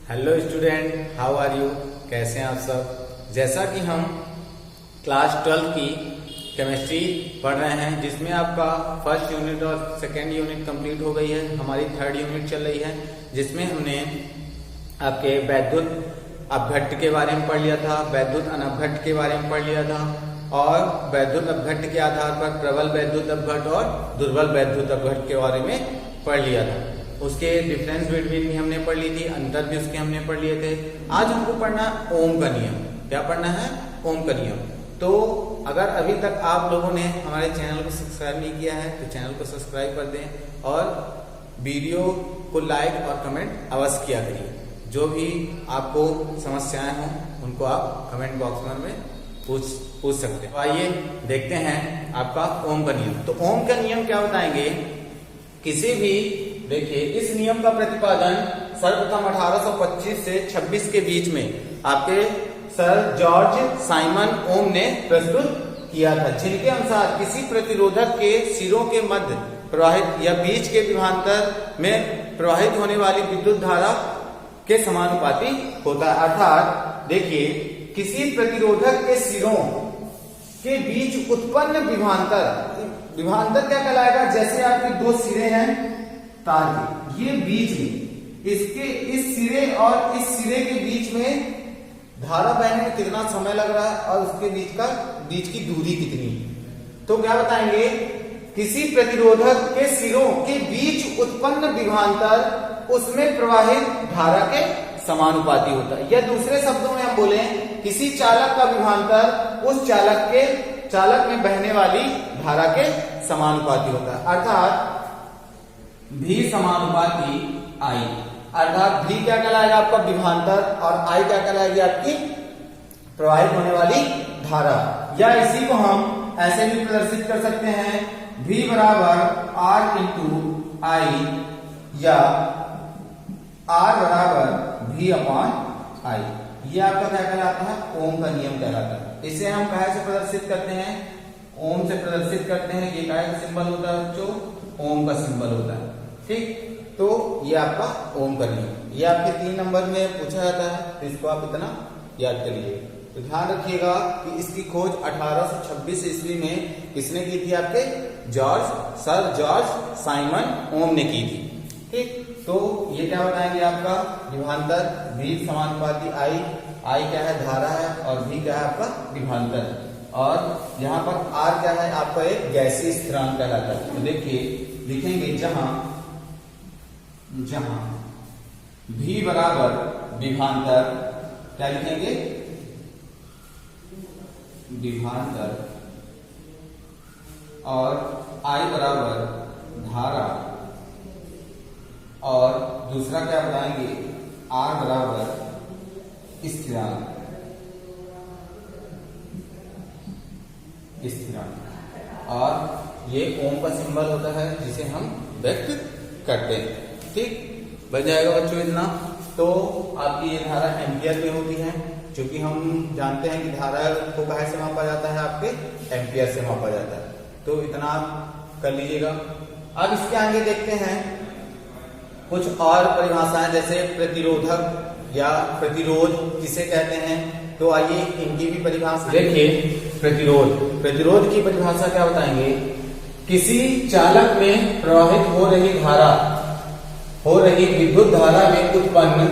Hello student, how are you. कैसे हैं आप सब। जैसा कि हम क्लास 12 की केमिस्ट्री पढ़ रहे हैं, जिसमें आपका फर्स्ट यूनिट और सेकेंड यूनिट कंप्लीट हो गई है। हमारी थर्ड यूनिट चल रही है, जिसमें हमने आपके वैद्युत अपघट्ट के बारे में पढ़ लिया था, वैद्युत अनपघट्ट के बारे में पढ़ लिया था, और वैद्युत अपघट्ट के आधार पर प्रबल वैद्युत अपघट्ट और दुर्बल वैद्युत अपघट्ट के बारे में पढ़ लिया था। उसके डिफरेंस बिटवीन भी हमने पढ़ ली थी, अंतर भी उसके हमने पढ़ लिए थे। आज हमको पढ़ना ओम का नियम। क्या पढ़ना है? ओम का नियम। तो अगर अभी तक आप लोगों ने हमारे चैनल को सब्सक्राइब नहीं किया है तो चैनल को सब्सक्राइब कर दें और वीडियो को लाइक और कमेंट अवश्य किया करिए। जो भी आपको समस्याएं हों उनको आप कमेंट बॉक्स में पूछ सकते हैं। तो आइए देखते हैं आपका ओम का नियम। तो ओम का नियम क्या बताएंगे? किसी भी, देखिए, इस नियम का प्रतिपादन सर्वप्रथम 1825 से 26 के बीच में आपके सर जॉर्ज साइमन ओम ने प्रस्तुत किया था, जिनके अनुसार किसी प्रतिरोधक के सिरों के मध्य प्रवाहित या बीच के विभवांतर में प्रवाहित होने वाली विद्युत धारा के समानुपाती होता है। अर्थात देखिए, किसी प्रतिरोधक के सिरों के बीच उत्पन्न विभवांतर क्या कहलाएगा? जैसे आपके दो सिरे हैं तार के, ये बीच में इसके इस सिरे और इस सिरे के बीच में धारा बहने में कितना समय लग रहा है और उसके बीच की दूरी कितनी। तो क्या बताएंगे? किसी प्रतिरोधक के सिरों के बीच उत्पन्न विभवांतर उसमें प्रवाहित धारा के समानुपाती होता है। या दूसरे शब्दों में हम बोले, किसी चालक का विभवांतर उस चालक में बहने वाली धारा के समानुपाती होता है। अर्थात V समानुपाती I। अर्थात V क्या कहलाएगा? आपका विभवांतर, और I क्या कहलाएगी? आपकी प्रवाहित होने वाली धारा। या इसी को हम ऐसे भी प्रदर्शित कर सकते हैं, V बराबर R इंटू I, या R बराबर V अपॉन I। ये आपका क्या कहलाता है? ओम का नियम कहलाता है। इसे हम काहे से प्रदर्शित करते हैं? ओम से प्रदर्शित करते हैं। ये काहे का सिंबल होता है बच्चों? ओम का सिंबल होता है। ठीक, तो ये आपका ओम का नियम। ये आपके 3 नंबर में पूछा जाता है, तो इसको आप इतना याद करिए। तो ध्यान रखिएगा कि इसकी खोज 1826 ईस्वी में किसने की थी? आपके सर जॉर्ज साइमन ओम ने की थी। ठीक, तो ये क्या बताएंगे? आपका विभवांतर V समानुपाती I क्या है? धारा है, और V क्या है? आपका विभवांतर। और यहाँ पर R क्या है? आपका एक गैसीय स्थिरांक कहलाता है। तो देखिए, लिखेंगे जहां V बराबर विभवांतर, क्या लिखेंगे? विभवांतर, और I बराबर धारा, और दूसरा क्या बताएंगे? R बराबर स्थिरांक। और ये ओम का सिंबल होता है जिसे हम व्यक्त करते हैं। ठीक, बन जाएगा बच्चों इतना। तो आपकी ये धारा एम्पियर में होती है, क्योंकि हम जानते हैं कि धारा को कहाँ से मापा जाता है? आपके एम्पियर से मापा जाता है। तो इतना आप कर लीजिएगा। अब इसके आगे देखते हैं कुछ और परिभाषाएं, जैसे प्रतिरोधक या प्रतिरोध किसे कहते हैं। तो आइए इनकी भी परिभाषा देखिए। प्रतिरोध की परिभाषा क्या बताएंगे? किसी चालक में प्रवाहित हो रही विद्युत धारा में उत्पन्न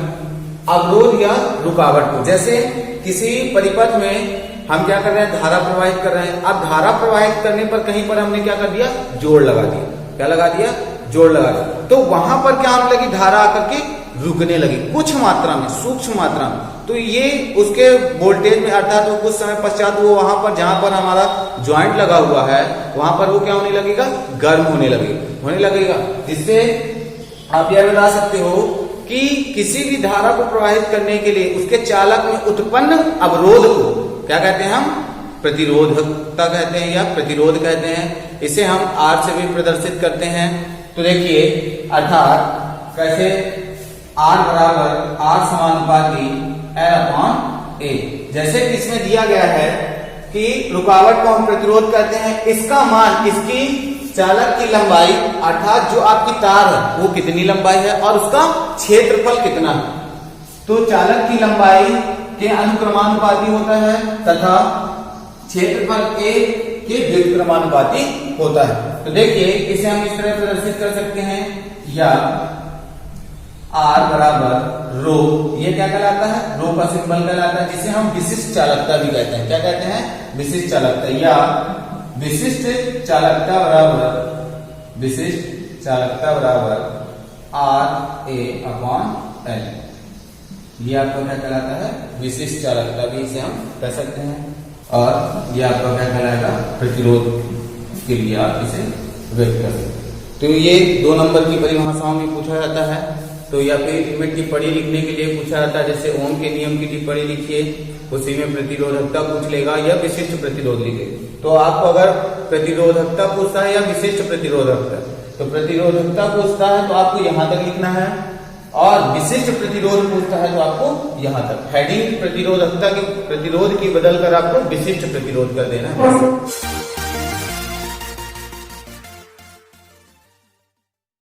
अवरोध या रुकावट को। जैसे किसी परिपथ में हम क्या कर रहे हैं? धारा प्रवाहित कर रहे हैं। अब धारा प्रवाहित करने पर कहीं पर हमने क्या कर दिया? जोड़ लगा दिया। क्या लगा दिया? जोड़ लगा दिया। तो वहां पर क्या होने लगी? धारा आकर के रुकने लगी, कुछ मात्रा में, सूक्ष्म मात्रा में। तो ये उसके वोल्टेज में, अर्थात वो कुछ समय पश्चात वो वहां पर जहां पर हमारा ज्वाइंट लगा हुआ है वहां पर वो क्या होने लगेगा? गर्म होने लगेगा। जिससे आप यह बता सकते हो कि किसी भी धारा को प्रवाहित करने के लिए उसके चालक में उत्पन्न अवरोध को क्या कहते हैं? हम प्रतिरोधकता कहते हैं या प्रतिरोध कहते हैं। इसे हम R से भी प्रदर्शित करते हैं। तो देखिए, अर्थात कैसे? R बराबर R समानुपाती L अपॉन A। जैसे कि इसमें दिया गया है कि रुकावट को हम प्रतिरोध कहते हैं, इसका मान इसकी चालक की लंबाई अर्थात जो आपकी तार है वो कितनी लंबाई है और उसका क्षेत्रफल कितना है। तो चालक की लंबाई के अनुक्रमानुपाती होता है तथा क्षेत्रफल A के व्युत्क्रमानुपाती होता है। तो देखिए इसे हम इस तरह प्रदर्शित कर सकते हैं, या R बराबर रो, ये क्या कहलाता है, रो का सिंबल कहलाता है, जिसे हम विशिष्ट चालकता भी कहते हैं। क्या कहते हैं, विशिष्ट चालकता, या विशिष्ट चालकता बराबर RA/L। ये आपका क्या कहलाता है, विशिष्ट चालकता भी इसे हम कह सकते हैं। और ये आपका क्या कहलाएगा, प्रतिरोध के लिए आप इसे व्यक्त कर सकते हैं। तो ये 2 नंबर की परिभाषाओं में पूछा जाता है। तो या फिर इनमें टिप्पणी लिखने के लिए पूछा जाता है, जैसे ओम के नियम की टिप्पणी लिखिए, उसी में प्रतिरोधकता पूछ लेगा या विशिष्ट प्रतिरोध लिखे। तो आपको अगर प्रतिरोधकता पूछता है या विशिष्ट प्रतिरोधकता, तो प्रतिरोधकता पूछता है तो आपको यहां तक लिखना है, और विशिष्ट प्रतिरोध पूछता है तो आपको यहां तक। हेडिंग प्रतिरोधकता की, प्रतिरोध की बदलकर आपको विशिष्ट प्रतिरोध कर देना है।